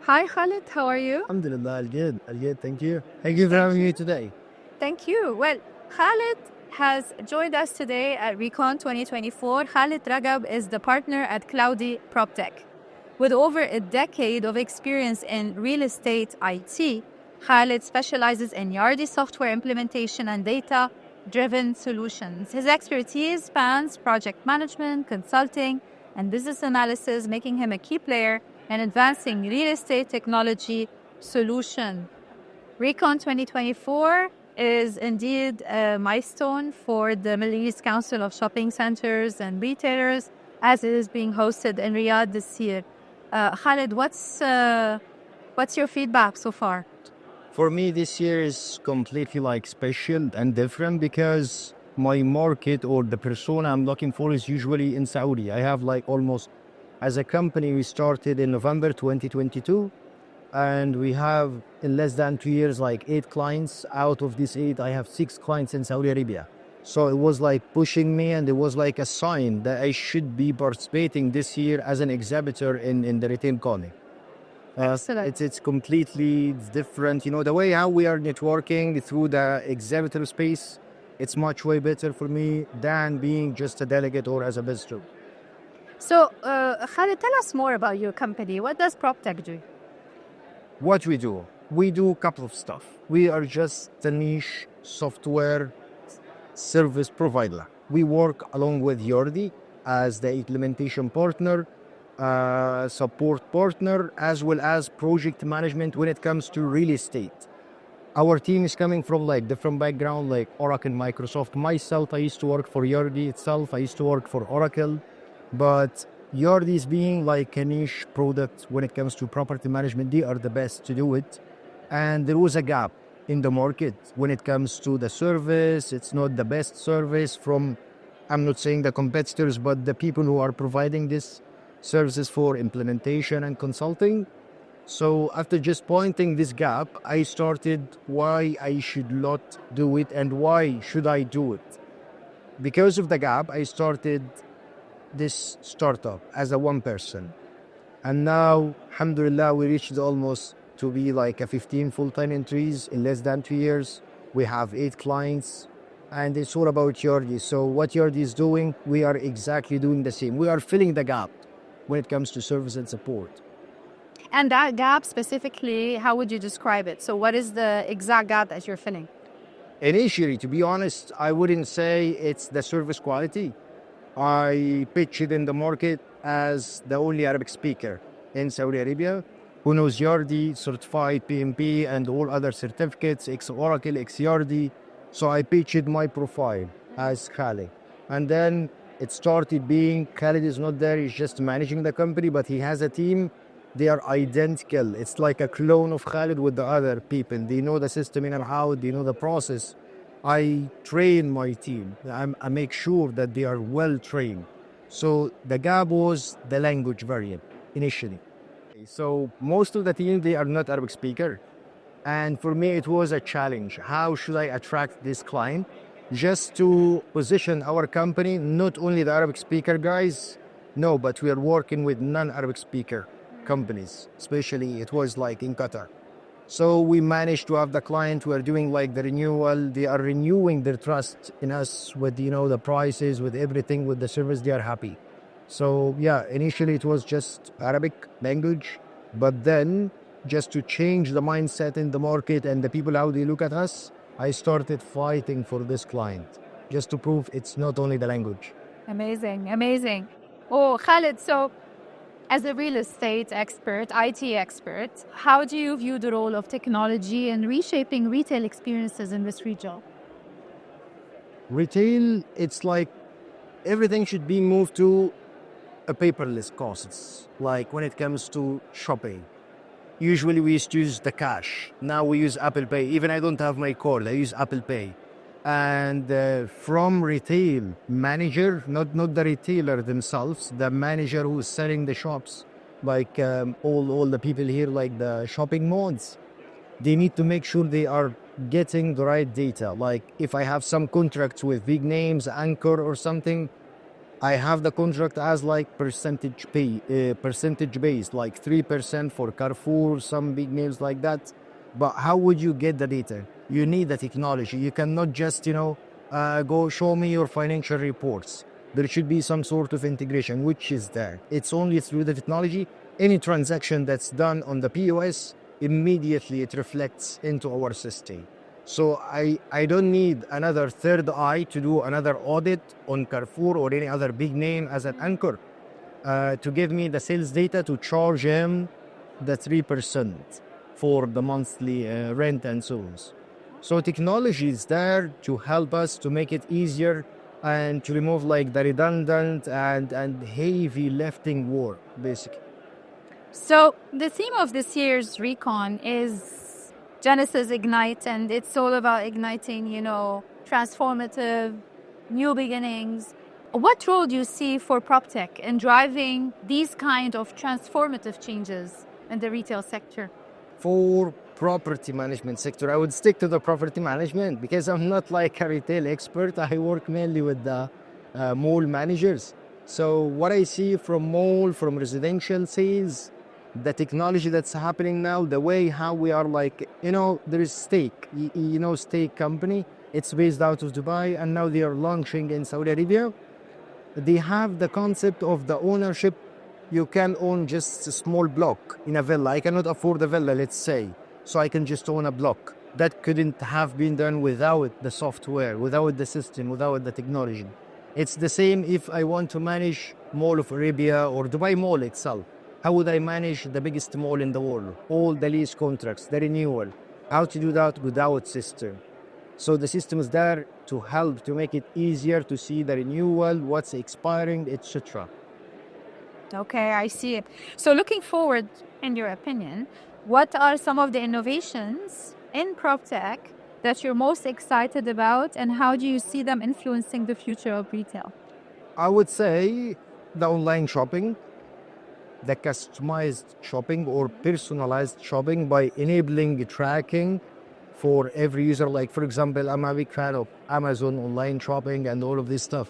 Hi Khalid, how are you? Alhamdulillah, Al-Good, thank you. Thank you for having me today. Thank you. Well, Khalid has joined us today at Recon 2024. Khalid Ragab is the partner at Cloudy Proptech. With over a decade of experience in real estate IT, Khalid specializes in Yardi software implementation and data-driven solutions. His expertise spans project management, consulting, and business analysis, making him a key player in advancing real estate technology solution. Recon 2024 is indeed a milestone for the Middle East Council of Shopping Centers and Retailers, as it is being hosted in Riyadh this year. Khalid, what's your feedback so far? For me, this year is completely special and different because my market or the persona I'm looking for is usually in Saudi. I have almost, as a company, we started in November 2022. And we have, in less than 2 years, 8 clients. Out of these 8, I have 6 clients in Saudi Arabia. So it was pushing me, and it was a sign that I should be participating this year as an exhibitor in the Retail Congress. It's completely different. The way how we are networking through the exhibitor space, it's much way better for me than being just a delegate or as a visitor. So, Khalid, tell us more about your company. What does PropTech do? What we do a couple of stuff. We are just a niche software service provider. We work along with Yardi as the implementation partner, support partner, as well as project management when it comes to real estate. Our team is coming from different background, like Oracle, Microsoft. Myself, I used to work for Yardi itself. I used to work for Oracle, but Yardi is being a niche product when it comes to property management. They are the best to do it. And there was a gap in the market when it comes to the service. It's not the best service from, I'm not saying the competitors, but the people who are providing this services for implementation and consulting. So after just pointing this gap, I started why I should not do it and why should I do it. Because of the gap, I started this startup as a one person, and now alhamdulillah we reached almost to be a 15 full-time employees in less than 2 years. We have 8 clients, and it's all about Yardi. So what Yardi is doing, we are exactly doing the same. We are filling the gap when it comes to service and support. And that gap specifically, how would you describe it? So what is the exact gap that you're filling? Initially, to be honest, I wouldn't say it's the service quality. I pitched it in the market as the only Arabic speaker in Saudi Arabia who knows Yardi, certified PMP, and all other certificates, ex-Oracle, ex-Yardi. So I pitched my profile as Khalid. And then it started being, Khalid is not there, he's just managing the company, but he has a team. They are identical. It's like a clone of Khalid with the other people. They know the system in and out, they know the process. I train my team. I make sure that they are well trained. So the gap was the language variant initially. So most of the team, they are not Arabic speaker. And for me, it was a challenge. How should I attract this client? Just to position our company, not only the Arabic speaker guys, no, but we are working with non-Arabic speaker companies, especially it was in Qatar. So we managed to have the client who are doing the renewal. They are renewing their trust in us with, the prices, with everything, with the service. They are happy. So yeah, initially it was just Arabic language, but then just to change the mindset in the market and the people, how they look at us, I started fighting for this client just to prove it's not only the language. Amazing, amazing. Oh, Khalid, so as a real estate expert, IT expert, how do you view the role of technology in reshaping retail experiences in this region? Retail, it's everything should be moved to a paperless costs. When it comes to shopping, usually we used to use the cash. Now we use Apple Pay. Even I don't have my card, I use Apple Pay. And from retail manager, not the retailer themselves, the manager who's selling the shops, all the people here, the shopping malls, they need to make sure they are getting the right data. If I have some contracts with big names, Anchor or something, I have the contract as like percentage based, like 3% for Carrefour, some big names like that. But how would you get the data? You need the technology. You cannot just, go show me your financial reports. There should be some sort of integration, which is there. It's only through the technology. Any transaction that's done on the POS, immediately it reflects into our system. So I don't need another third eye to do another audit on Carrefour or any other big name as an anchor to give me the sales data to charge him the 3% for the monthly rent and so on. So technology is there to help us to make it easier and to remove like the redundant and heavy lifting work, basically. So the theme of this year's Recon is Genesis Ignite, and it's all about igniting, transformative, new beginnings. What role do you see for PropTech in driving these kind of transformative changes in the retail sector? For property management sector, I would stick to the property management because I'm not like a retail expert. I work mainly with the mall managers. So what I see from from residential sales, the technology that's happening now, the way how we are like, there is Stake, Stake company. It's based out of Dubai and now they are launching in Saudi Arabia. They have the concept of the ownership. You can own just a small block in a villa. I cannot afford a villa, let's say. So I can just own a block. That couldn't have been done without the software, without the system, without the technology. It's the same if I want to manage Mall of Arabia or Dubai Mall itself. How would I manage the biggest mall in the world? All the lease contracts, the renewal. How to do that without system? So the system is there to help to make it easier to see the renewal, what's expiring, etc. Okay, I see it. So looking forward, in your opinion, what are some of the innovations in PropTech that you're most excited about, and how do you see them influencing the future of retail? I would say the online shopping, the customized shopping or personalized shopping by enabling tracking for every user. Like, for example, I'm a big fan of Amazon online shopping and all of this stuff.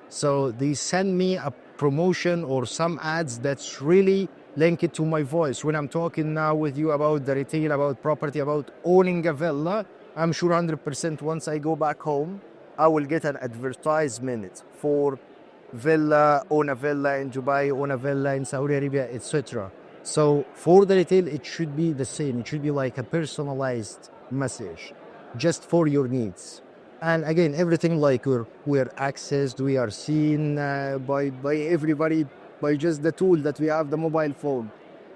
So they send me a promotion or some ads that's really linked to my voice. When I'm talking now with you about the retail, about property, about owning a villa, I'm sure 100% once I go back home, I will get an advertisement for own a villa in Dubai, own a villa in Saudi Arabia, etc. So for the retail, it should be the same. It should be like a personalized message just for your needs. And again, everything like we're accessed, we are seen by everybody by just the tool that we have, the mobile phone.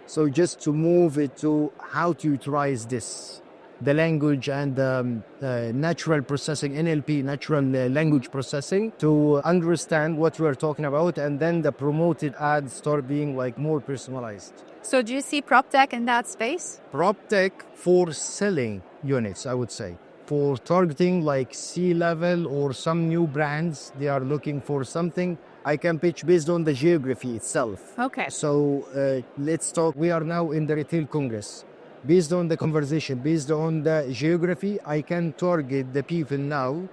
So just to move it to how to utilize this, the language and natural processing, NLP, natural language processing, to understand what we're talking about, and then the promoted ads start being like more personalized. So do you see PropTech in that space? PropTech for selling units, I would say. For targeting like C-level or some new brands, they are looking for something. I can pitch based on the geography itself. Okay. So let's talk. We are now in the Retail Congress. Based on the conversation, based on the geography, I can target the people now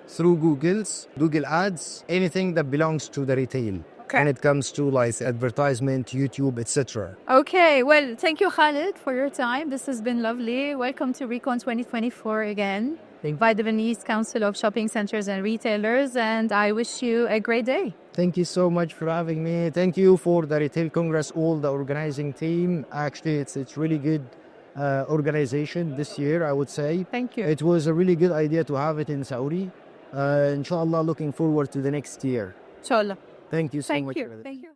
through Google Ads, anything that belongs to the retail. Okay. When it comes to like advertisement, YouTube, etc. Okay, well, thank you, Khalid, for your time. This has been lovely. Welcome to Recon 2024 again by the Venice Council of Shopping Centers and Retailers, and I wish you a great day. Thank you so much for having me. Thank you for the Retail Congress, all the organizing team. Actually, it's really good organization this year, I would say. Thank you. It was a really good idea to have it in Saudi. Inshallah, looking forward to the next year. Inshallah. Thank you so much. Thank you.